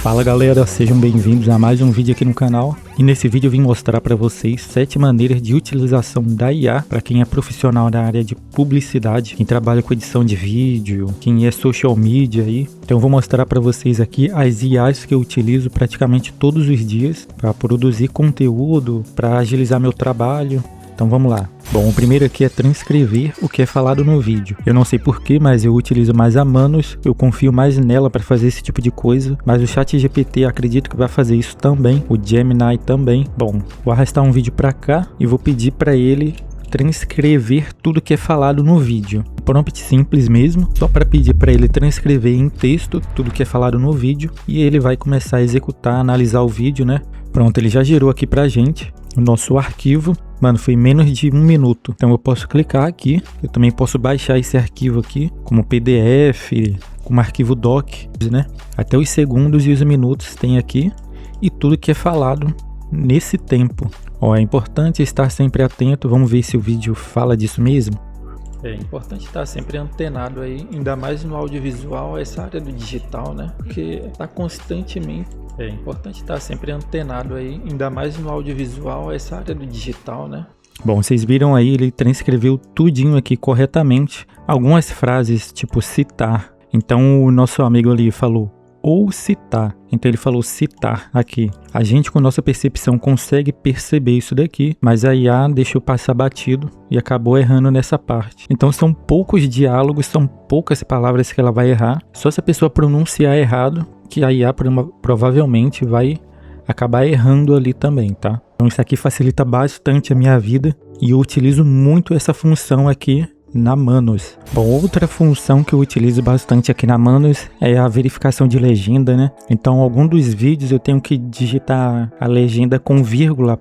Fala galera, sejam bem-vindos a mais um vídeo aqui no canal. E nesse vídeo eu vim mostrar para vocês 7 maneiras de utilização da IA para quem é profissional da área de publicidade, quem trabalha com edição de vídeo, quem é social media aí. Então eu vou mostrar para vocês aqui as IAs que eu utilizo praticamente todos os dias para produzir conteúdo, para agilizar meu trabalho. Então vamos lá. Bom, o primeiro aqui é transcrever o que é falado no vídeo. Eu não sei porquê, mas eu utilizo mais a Manus, eu confio mais nela para fazer esse tipo de coisa, mas o ChatGPT acredito que vai fazer isso também, o Gemini também. Bom, vou arrastar um vídeo para cá e vou pedir para ele transcrever tudo que é falado no vídeo. Prompt simples mesmo, só para pedir para ele transcrever em texto tudo que é falado no vídeo e ele vai começar a executar, analisar o vídeo, né? Pronto, ele já gerou aqui pra gente o nosso arquivo. Mano, foi menos de 1 minuto. Então eu posso clicar aqui. Eu também posso baixar esse arquivo aqui como PDF, como arquivo doc, né? Até os segundos e os minutos tem aqui. E tudo que é falado nesse tempo. Ó, é importante estar sempre atento. Vamos ver se o vídeo fala disso mesmo. É importante estar sempre antenado aí, ainda mais no audiovisual, essa área do digital, né? Porque tá constantemente. É importante estar sempre antenado aí, ainda mais no audiovisual, essa área do digital, né? Bom, vocês viram aí, ele transcreveu tudinho aqui corretamente. Algumas frases, tipo citar. Então o nosso amigo ali falou ou citar. Então ele falou citar aqui. A gente com nossa percepção consegue perceber isso daqui, mas a IA deixou passar batido e acabou errando nessa parte. Então são poucos diálogos, são poucas palavras que ela vai errar. Só se a pessoa pronunciar errado, que a IA provavelmente vai acabar errando ali também, tá? Então isso aqui facilita bastante a minha vida e eu utilizo muito essa função aqui na Manus. Bom, outra função que eu utilizo bastante aqui na Manus é a verificação de legenda, né? Então, algum dos vídeos eu tenho que digitar a legenda com vírgula,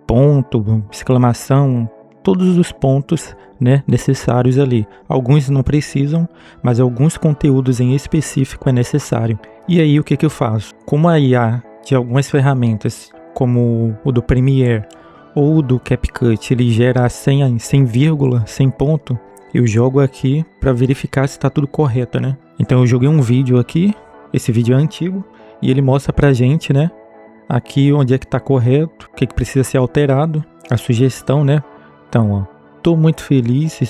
ponto, exclamação, todos os pontos, né, necessários ali. Alguns não precisam, mas alguns conteúdos em específico é necessário. E aí, o que eu faço? Como a IA de algumas ferramentas, como o do Premiere ou do CapCut, ele gera sem vírgula, sem ponto, eu jogo aqui para verificar se está tudo correto, né? Então eu joguei um vídeo aqui, esse vídeo é antigo, e ele mostra pra gente, né, aqui onde é que está correto, o que precisa ser alterado, a sugestão, né? Então, ó, estou muito feliz,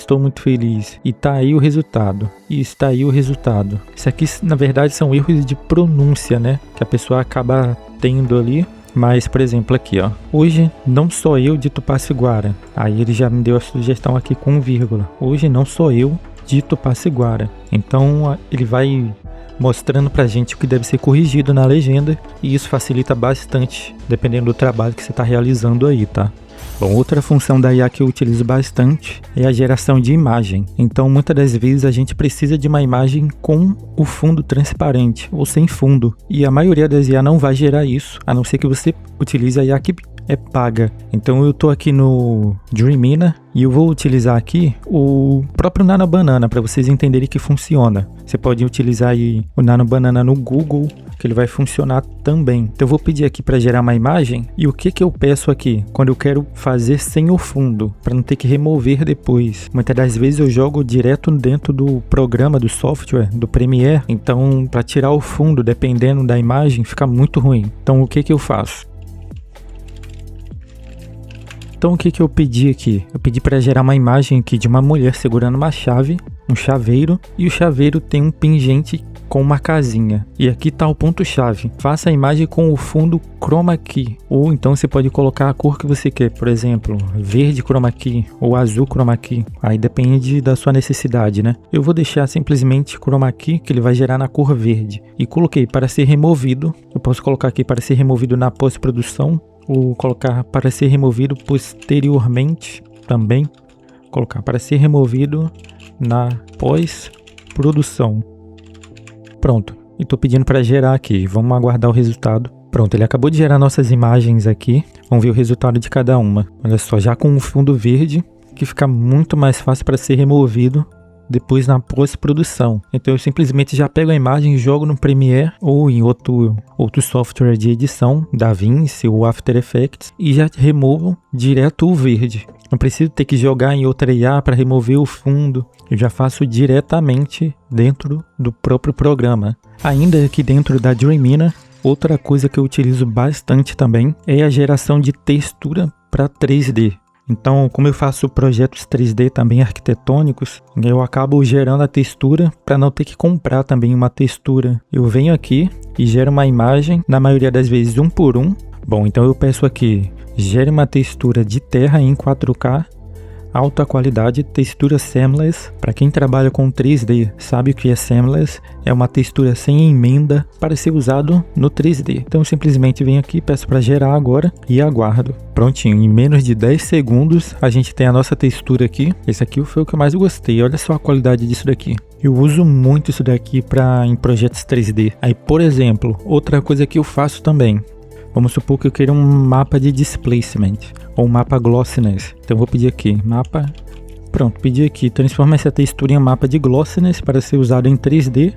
e tá aí o resultado, e está aí o resultado. Isso aqui, na verdade, são erros de pronúncia, né, que a pessoa acaba tendo ali. Mas, por exemplo, aqui, ó, hoje não sou eu de Tupaciguara. Aí ele já me deu a sugestão aqui com vírgula. Hoje não sou eu de Tupaciguara. Então, ele vai mostrando pra gente o que deve ser corrigido na legenda. E isso facilita bastante, dependendo do trabalho que você está realizando aí, tá? Bom, outra função da IA que eu utilizo bastante é a geração de imagem. Então, muitas das vezes a gente precisa de uma imagem com o fundo transparente ou sem fundo. E a maioria das IA não vai gerar isso, a não ser que você utilize a IA que é paga. Então eu tô aqui no Dreamina e eu vou utilizar aqui o próprio Nano Banana para vocês entenderem que funciona. Você pode utilizar aí o Nano Banana no Google, que ele vai funcionar também. Então eu vou pedir aqui para gerar uma imagem e o que eu peço aqui quando eu quero fazer sem o fundo, para não ter que remover depois. Muitas das vezes eu jogo direto dentro do programa, do software, do Premiere. Então para tirar o fundo, dependendo da imagem, fica muito ruim. Então o que eu faço? Então o que eu pedi aqui? Eu pedi para gerar uma imagem aqui de uma mulher segurando uma chave, um chaveiro, e o chaveiro tem um pingente com uma casinha. E aqui está o ponto-chave. Faça a imagem com o fundo chroma key. Ou então você pode colocar a cor que você quer. Por exemplo, verde chroma key ou azul chroma key. Aí depende da sua necessidade, né? Eu vou deixar simplesmente chroma key, que ele vai gerar na cor verde. E coloquei para ser removido. Eu posso colocar aqui para ser removido na pós-produção. Ou colocar para ser removido posteriormente também. Colocar para ser removido na pós-produção. Pronto, e estou pedindo para gerar aqui. Vamos aguardar o resultado. Pronto, ele acabou de gerar nossas imagens aqui. Vamos ver o resultado de cada uma. Olha só, já com um fundo verde, que fica muito mais fácil para ser removido depois na pós-produção. Então eu simplesmente já pego a imagem, jogo no Premiere ou em outro software de edição, DaVinci ou After Effects, e já removo direto o verde. Não preciso ter que jogar em outra IA para remover o fundo. Eu já faço diretamente dentro do próprio programa. Ainda aqui dentro da Dreamina, Outra coisa que eu utilizo bastante também é a geração de textura para 3D. Então, como eu faço projetos 3D também arquitetônicos, eu acabo gerando a textura para não ter que comprar também uma textura. Eu venho aqui e gero uma imagem, na maioria das vezes 1 por 1. Bom, então eu peço aqui, gere uma textura de terra em 4K, alta qualidade, textura seamless. Para quem trabalha com 3D sabe o que é seamless, é uma textura sem emenda para ser usado no 3D. Então eu simplesmente venho aqui, peço para gerar agora e aguardo. Prontinho, em menos de 10 segundos a gente tem a nossa textura aqui. Esse aqui foi o que eu mais gostei, olha só a qualidade disso daqui. Eu uso muito isso daqui em projetos 3D. Aí, por exemplo, outra coisa que eu faço também. Vamos supor que eu queira um mapa de displacement ou um mapa glossiness. Então eu vou pedir aqui, mapa. Pronto, pedi aqui, transforma essa textura em um mapa de glossiness para ser usado em 3D.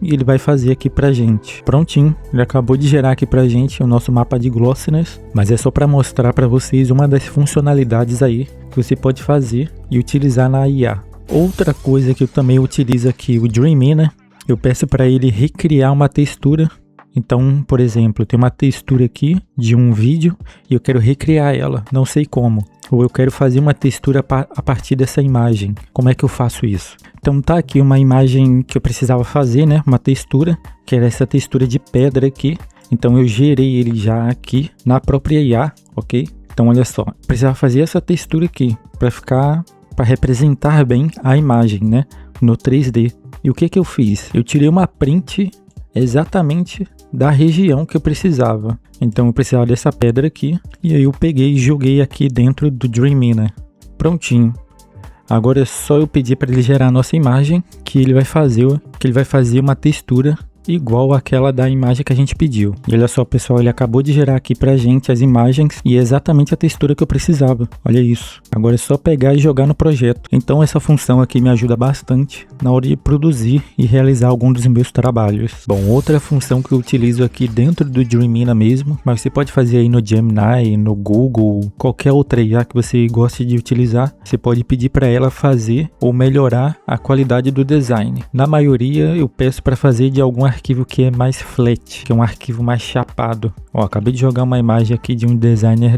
E ele vai fazer aqui pra gente. Prontinho, ele acabou de gerar aqui pra gente o nosso mapa de glossiness. Mas é só para mostrar para vocês uma das funcionalidades aí que você pode fazer e utilizar na IA. Outra coisa que eu também utilizo aqui, o Dreamy, né? Eu peço para ele recriar uma textura. Então, por exemplo, tem uma textura aqui de um vídeo e eu quero recriar ela, não sei como. Ou eu quero fazer uma textura a partir dessa imagem. Como é que eu faço isso? Então tá aqui uma imagem que eu precisava fazer, né? Uma textura, que era essa textura de pedra aqui. Então eu gerei ele já aqui na própria IA, ok? Então olha só, precisava fazer essa textura aqui para representar bem a imagem, né? No 3D. E o que que eu fiz? Eu tirei uma print exatamente da região que eu precisava. Então eu precisava dessa pedra aqui e aí eu peguei e joguei aqui dentro do Dreamy, né? Prontinho. Agora é só eu pedir para ele gerar a nossa imagem que ele vai fazer uma textura igual àquela da imagem que a gente pediu. E olha só, pessoal, ele acabou de gerar aqui pra gente as imagens e é exatamente a textura que eu precisava. Olha isso. Agora é só pegar e jogar no projeto. Então essa função aqui me ajuda bastante na hora de produzir e realizar algum dos meus trabalhos. Bom, outra função que eu utilizo aqui dentro do Dreamina mesmo, mas você pode fazer aí no Gemini, no Google, qualquer outra IA que você goste de utilizar, você pode pedir para ela fazer ou melhorar a qualidade do design. Na maioria eu peço para fazer de algum arquivo que é mais flat, que é um arquivo mais chapado. Ó, acabei de jogar uma imagem aqui de um designer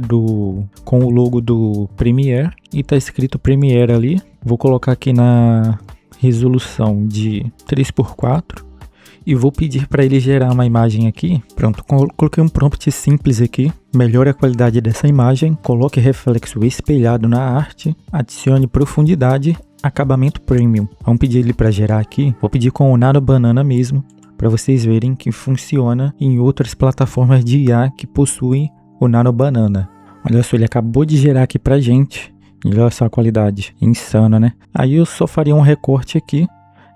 com o logo do Premiere e tá escrito Premiere ali. Vou colocar aqui na resolução de 3x4 e vou pedir para ele gerar uma imagem aqui. Pronto, coloquei um prompt simples aqui. Melhore a qualidade dessa imagem, coloque reflexo espelhado na arte, adicione profundidade, acabamento premium. Vamos pedir ele para gerar aqui. Vou pedir com o Nano Banana mesmo, para vocês verem que funciona em outras plataformas de IA que possuem o Nano Banana. Olha só, ele acabou de gerar aqui pra gente. E olha só a qualidade, insana, né? Aí eu só faria um recorte aqui.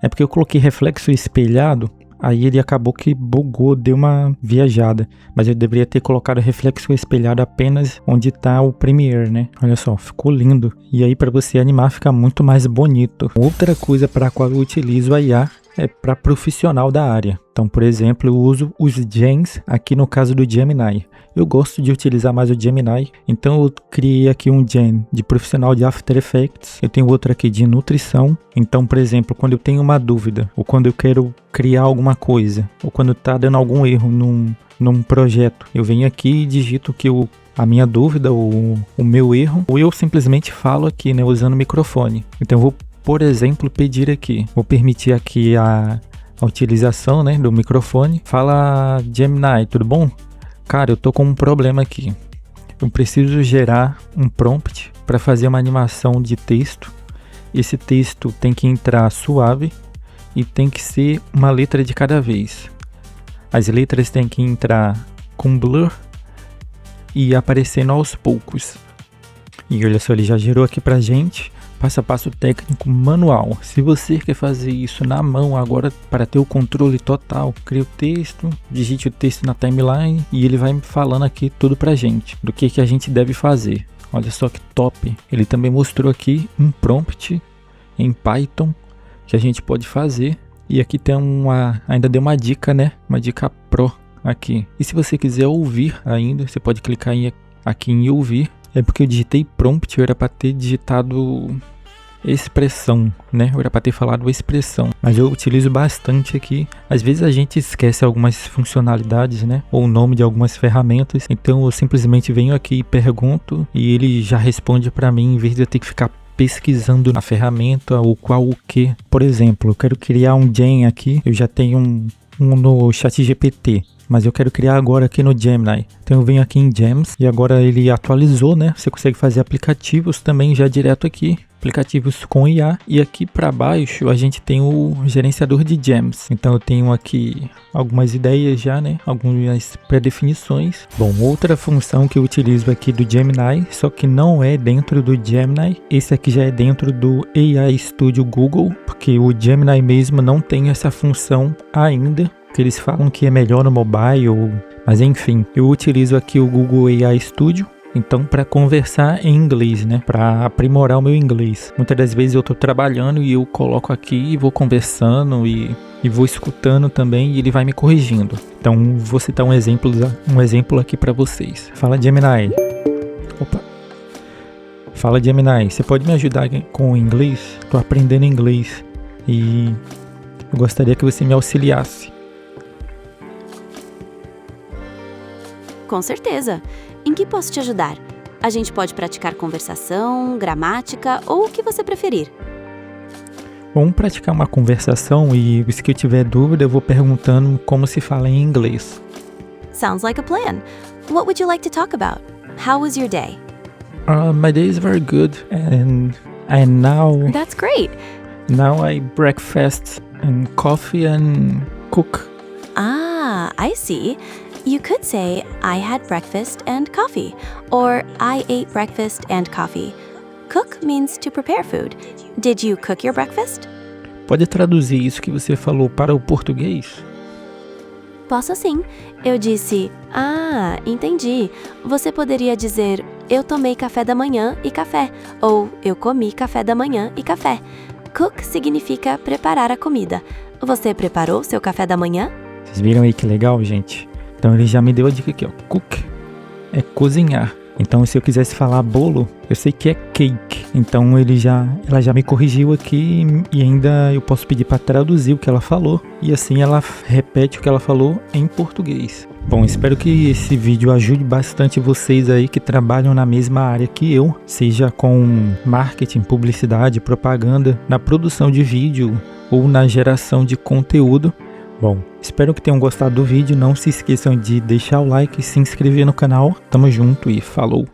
É porque eu coloquei reflexo espelhado, aí ele acabou que bugou, deu uma viajada. Mas eu deveria ter colocado reflexo espelhado apenas onde está o Premiere, né? Olha só, ficou lindo. E aí para você animar fica muito mais bonito. Outra coisa para a qual eu utilizo a IA é para profissional da área. Então, por exemplo, eu uso os gens aqui no caso do Gemini. Eu gosto de utilizar mais o Gemini, então eu criei aqui um gen de profissional de After Effects. Eu tenho outro aqui de nutrição. Então, por exemplo, quando eu tenho uma dúvida, ou quando eu quero criar alguma coisa, ou quando está dando algum erro num projeto, eu venho aqui e digito que a minha dúvida, o meu erro, ou eu simplesmente falo aqui, né, usando o microfone. Então eu vou, por exemplo, pedir aqui, vou permitir aqui a utilização, né, do microfone. Fala, Gemini, tudo bom? Cara, eu tô com um problema aqui. Eu preciso gerar um prompt para fazer uma animação de texto. Esse texto tem que entrar suave e tem que ser uma letra de cada vez. As letras têm que entrar com blur e aparecendo aos poucos. E olha só, ele já gerou aqui pra gente. Passo a passo técnico manual. Se você quer fazer isso na mão agora para ter o controle total, cria o texto, digite o texto na timeline e ele vai falando aqui tudo pra gente, do que a gente deve fazer. Olha só que top. Ele também mostrou aqui um prompt em Python que a gente pode fazer. E aqui tem ainda deu uma dica, né? Uma dica pro aqui. E se você quiser ouvir ainda, você pode clicar aqui em ouvir. É porque eu digitei prompt, eu era para ter digitado expressão, né? Eu era para ter falado expressão, mas eu utilizo bastante aqui. Às vezes a gente esquece algumas funcionalidades, né? Ou o nome de algumas ferramentas. Então eu simplesmente venho aqui e pergunto e ele já responde para mim, em vez de eu ter que ficar pesquisando na ferramenta o qual o que. Por exemplo, eu quero criar um Gen aqui. Eu já tenho um no ChatGPT, mas eu quero criar agora aqui no Gemini. Então eu venho aqui em Gems e agora ele atualizou, né? Você consegue fazer aplicativos também já direto aqui. Aplicativos com IA, e aqui para baixo a gente tem o gerenciador de gems. Então eu tenho aqui algumas ideias já, né? Algumas pré-definições. Bom, outra função que eu utilizo aqui do Gemini, só que não é dentro do Gemini. Esse aqui já é dentro do AI Studio Google, porque o Gemini mesmo não tem essa função ainda, que eles falam que é melhor no mobile, mas enfim, eu utilizo aqui o Google AI Studio. Então, para conversar em inglês, né? Para aprimorar o meu inglês. Muitas das vezes eu estou trabalhando e eu coloco aqui e vou conversando e vou escutando também e ele vai me corrigindo. Então, vou citar um exemplo aqui para vocês. Fala, Gemini. Opa. Fala, Gemini. Você pode me ajudar com o inglês? Estou aprendendo inglês e eu gostaria que você me auxiliasse. Com certeza. Em que posso te ajudar? A gente pode praticar conversação, gramática ou o que você preferir. Vamos praticar uma conversação e se eu tiver dúvida eu vou perguntando como se fala em inglês. Sounds like a plan. What would you like to talk about? How was your day? My day is very good and now That's great. I breakfast and coffee and cook. Ah, I see. You could say, I had breakfast and coffee, or I ate breakfast and coffee. Cook means to prepare food. Did you cook your breakfast? Pode traduzir isso que você falou para o português? Posso sim. Eu disse, entendi. Você poderia dizer, eu tomei café da manhã e café, ou eu comi café da manhã e café. Cook significa preparar a comida. Você preparou seu café da manhã? Vocês viram aí que legal, gente? Então ele já me deu a dica aqui, ó. Cook é cozinhar. Então se eu quisesse falar bolo, eu sei que é cake. Então ela já me corrigiu aqui e ainda eu posso pedir para traduzir o que ela falou. E assim ela repete o que ela falou em português. Bom, espero que esse vídeo ajude bastante vocês aí que trabalham na mesma área que eu. Seja com marketing, publicidade, propaganda, na produção de vídeo ou na geração de conteúdo. Bom, espero que tenham gostado do vídeo, não se esqueçam de deixar o like e se inscrever no canal. Tamo junto e falou!